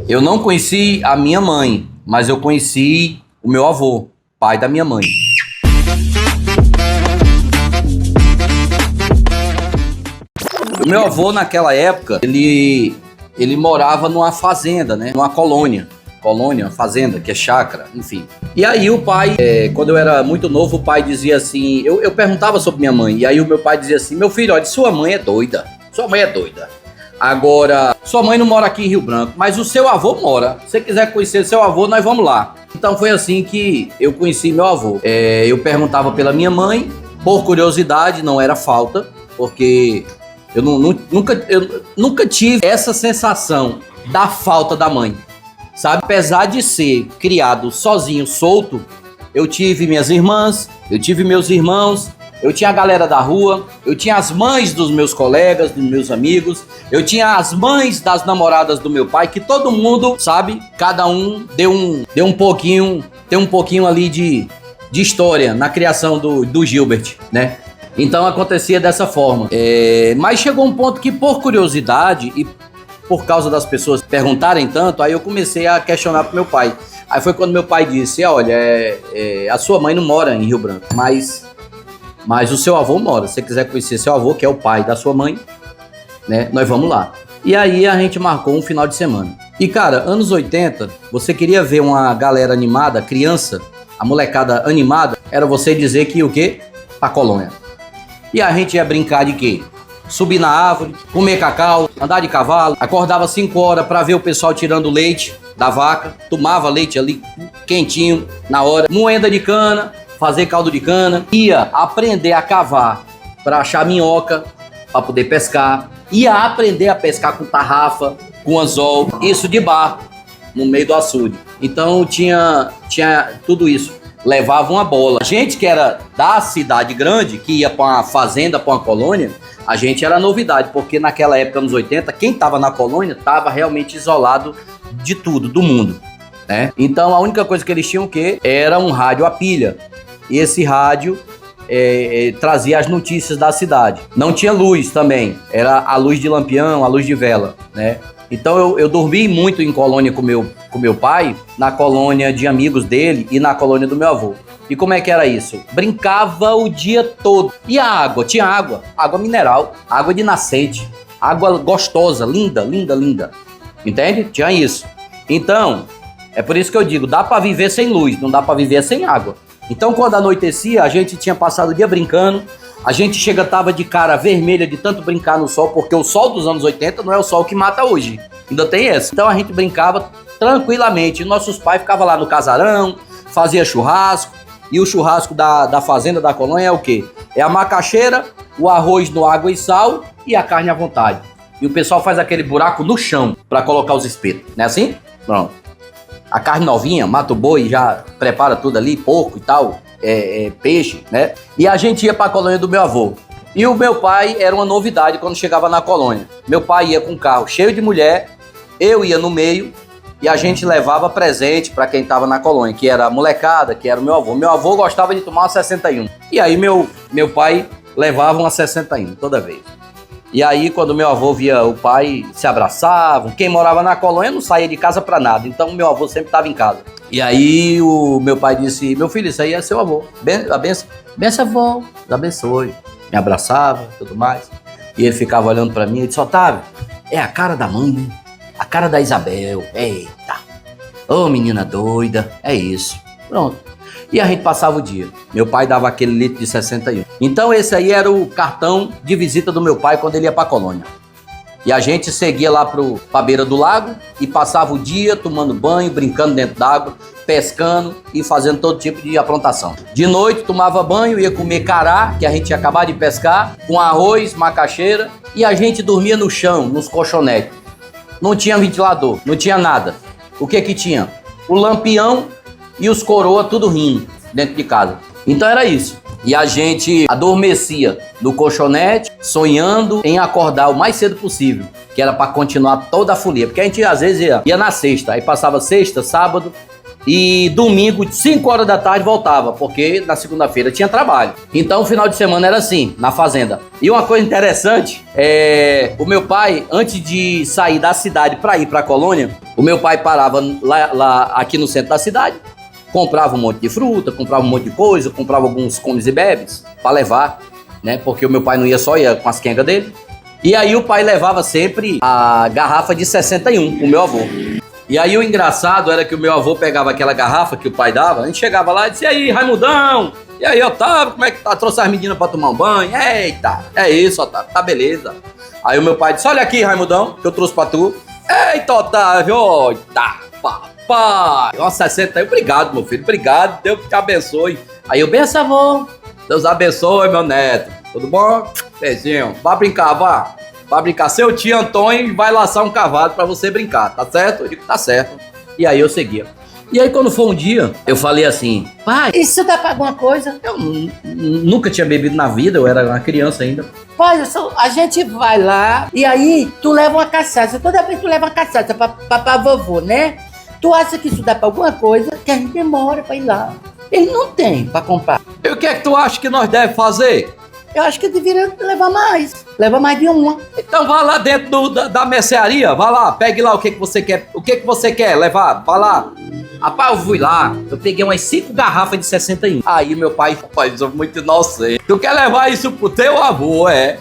Eu não conheci a minha mãe, mas eu conheci o meu avô, pai da minha mãe. O meu avô, naquela época, ele morava numa fazenda, né? Numa colônia, fazenda, que é chácara, enfim. E aí o pai, quando eu era muito novo, o pai dizia assim, eu perguntava sobre minha mãe, e aí o meu pai dizia assim, meu filho, olha, sua mãe é doida. Agora, sua mãe não mora aqui em Rio Branco, mas o seu avô mora. Se você quiser conhecer seu avô, nós vamos lá. Então foi assim que eu conheci meu avô. Eu perguntava pela minha mãe, por curiosidade, não era falta, porque eu nunca tive essa sensação da falta da mãe, sabe? Apesar de ser criado sozinho, solto, eu tive minhas irmãs, eu tive meus irmãos, eu tinha a galera da rua, eu tinha as mães dos meus colegas, dos meus amigos, eu tinha as mães das namoradas do meu pai, que todo mundo, sabe, cada um deu um pouquinho, tem um pouquinho ali de história na criação do Gilbert, né? Então acontecia dessa forma. Mas chegou um ponto que, por curiosidade e por causa das pessoas perguntarem tanto, aí eu comecei a questionar pro meu pai. Aí foi quando meu pai disse, olha, a sua mãe não mora em Rio Branco, mas o seu avô mora. Se você quiser conhecer seu avô, que é o pai da sua mãe, né, nós vamos lá. E aí a gente marcou um final de semana. E cara, anos 80, você queria ver uma galera animada, criança, a molecada animada, era você dizer que o quê? Pra colônia. E a gente ia brincar de quê? Subir na árvore, comer cacau, andar de cavalo, acordava 5 horas pra ver o pessoal tirando leite da vaca, tomava leite ali quentinho na hora, moenda de cana, fazer caldo de cana, ia aprender a cavar para achar minhoca, para poder pescar, ia aprender a pescar com tarrafa, com anzol, isso de barco, no meio do açude. Então tinha tudo isso, levava uma bola. A gente que era da cidade grande, que ia para uma fazenda, para uma colônia, a gente era novidade, porque naquela época, nos 80, quem estava na colônia estava realmente isolado de tudo, do mundo, né? Então a única coisa que eles tinham era um rádio a pilha. E esse rádio trazia as notícias da cidade. Não tinha luz também, era a luz de lampião, a luz de vela, né? Então eu dormi muito em colônia com meu pai, na colônia de amigos dele e na colônia do meu avô. E como é que era isso? Brincava o dia todo. E a água? Tinha água mineral, água de nascente, água gostosa, linda, linda, linda. Entende? Tinha isso. Então, é por isso que eu digo, dá pra viver sem luz, não dá pra viver sem água. Então, quando anoitecia, a gente tinha passado o dia brincando, a gente tava de cara vermelha de tanto brincar no sol, porque o sol dos anos 80 não é o sol que mata hoje, ainda tem essa. Então a gente brincava tranquilamente, nossos pais ficavam lá no casarão, fazia churrasco, e o churrasco da fazenda da colônia é o quê? É a macaxeira, o arroz no água e sal e a carne à vontade. E o pessoal faz aquele buraco no chão para colocar os espetos, não é assim? Pronto. A carne novinha, mata o boi, já prepara tudo ali, porco e tal, peixe, né? E a gente ia pra colônia do meu avô. E o meu pai era uma novidade quando chegava na colônia. Meu pai ia com um carro cheio de mulher, eu ia no meio e a gente levava presente pra quem tava na colônia, que era a molecada, que era o meu avô. Meu avô gostava de tomar uma 61. E aí meu pai levava uma 61 toda vez. E aí, quando meu avô via o pai, se abraçavam. Quem morava na colônia não saía de casa pra nada. Então, meu avô sempre estava em casa. E aí, o meu pai disse, meu filho, isso aí é seu avô. Benção, avô. Abençoe. Me abraçava, tudo mais. E ele ficava olhando pra mim e disse, Otávio, é a cara da mãe, né? A cara da Isabel. Eita. Ô, menina doida. É isso. Pronto. E a gente passava o dia. Meu pai dava aquele litro de 61. Então esse aí era o cartão de visita do meu pai quando ele ia pra colônia. E a gente seguia lá pra beira do lago e passava o dia tomando banho, brincando dentro d'água, pescando e fazendo todo tipo de aprontação. De noite tomava banho, ia comer cará, que a gente ia acabar de pescar, com arroz, macaxeira, e a gente dormia no chão, nos colchonetes. Não tinha ventilador, não tinha nada. O que tinha? O lampião e os coroa tudo rindo dentro de casa. Então era isso. E a gente adormecia no colchonete, sonhando em acordar o mais cedo possível, que era para continuar toda a folia. Porque a gente às vezes ia na sexta, aí passava sexta, sábado e domingo, 5 horas da tarde, voltava, porque na segunda-feira tinha trabalho. Então, o final de semana era assim, na fazenda. E uma coisa interessante, o meu pai, antes de sair da cidade para ir para a colônia, o meu pai parava lá aqui no centro da cidade, comprava um monte de fruta, comprava um monte de coisa, comprava alguns comes e bebes para levar, né? Porque o meu pai não ia só, ia com as quengas dele. E aí o pai levava sempre a garrafa de 61 pro meu avô. E aí o engraçado era que o meu avô pegava aquela garrafa que o pai dava, a gente chegava lá e disse: e aí, Raimundão? E aí, Otávio, como é que tá? Trouxe as meninas pra tomar um banho? Eita, é isso, Otávio, tá beleza. Aí o meu pai disse: olha aqui, Raimundão, que eu trouxe pra tu. Eita, Otávio, eita, papai. Uma 61, obrigado, meu filho, obrigado, Deus te abençoe. Aí eu, benção, avô. Deus abençoe, meu neto. Tudo bom? Beijinho. Vá brincar, vá. Vai brincar. Seu tio Antônio vai laçar um cavalo pra você brincar, tá certo? Eu digo, tá certo. E aí eu seguia. E aí quando foi um dia, eu falei assim: pai, isso dá pra alguma coisa? Eu nunca tinha bebido na vida, eu era uma criança ainda. Pai, a gente vai lá e aí tu leva uma cachaça. Toda vez tu leva uma cachaça pra vovô, né? Tu acha que isso dá pra alguma coisa? Que a gente demora pra ir lá. Ele não tem pra comprar. E o que é que tu acha que nós devemos fazer? Eu acho que deveria levar mais. Leva mais de uma. Então vá lá dentro da mercearia. Vá lá, pegue lá o que você quer. O que você quer levar? Vá lá. Rapaz, eu fui lá. Eu peguei umas 5 garrafas de 61. Aí meu pai, rapaz, eu sou muito inocente. Tu quer levar isso pro teu avô, é?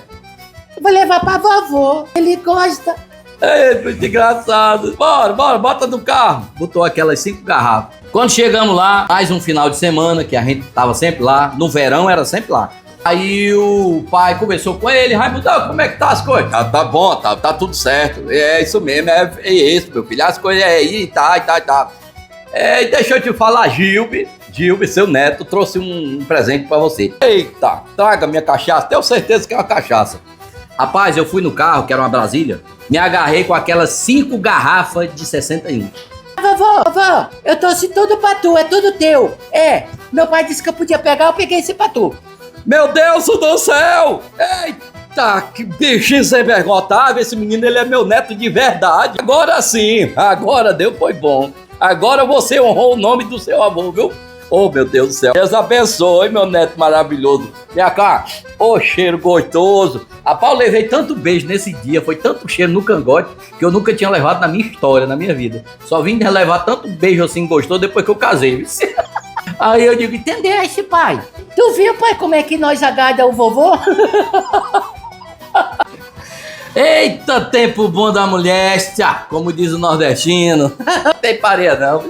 Eu vou levar pra vovô. Ele gosta. É, muito engraçado. Bora, bota no carro. Botou aquelas 5 garrafas. Quando chegamos lá, mais um final de semana, que a gente tava sempre lá. No verão era sempre lá. Aí o pai conversou com ele: Raimundão, como é que tá as coisas? Tá bom, tá tudo certo. É isso mesmo, é isso, meu filho. As coisas aí, tá. E deixa eu te falar, Gilbe, seu neto, trouxe um presente pra você. Eita, traga minha cachaça, tenho certeza que é uma cachaça. Rapaz, eu fui no carro, que era uma Brasília, me agarrei com aquelas 5 garrafas de 61. Vovó, eu trouxe tudo pra tu, é tudo teu. Meu pai disse que eu podia pegar, eu peguei esse pra tu. Meu Deus do céu! Eita, que bichinho sem vergonha, Otávio, esse menino, ele é meu neto de verdade. Agora sim, agora deu, foi bom. Agora você honrou o nome do seu avô, viu? Oh, meu Deus do céu. Deus abençoe, meu neto maravilhoso. Vem cá, cheiro gostoso. Rapaz, eu levei tanto beijo nesse dia, foi tanto cheiro no cangote, que eu nunca tinha levado na minha história, na minha vida. Só vim levar tanto beijo assim gostoso depois que eu casei. Aí eu digo: entendeste, pai? Tu viu, pai, como é que nós agrada o vovô? Eita, tempo bom da mulher, como diz o nordestino. Não tem pareia não.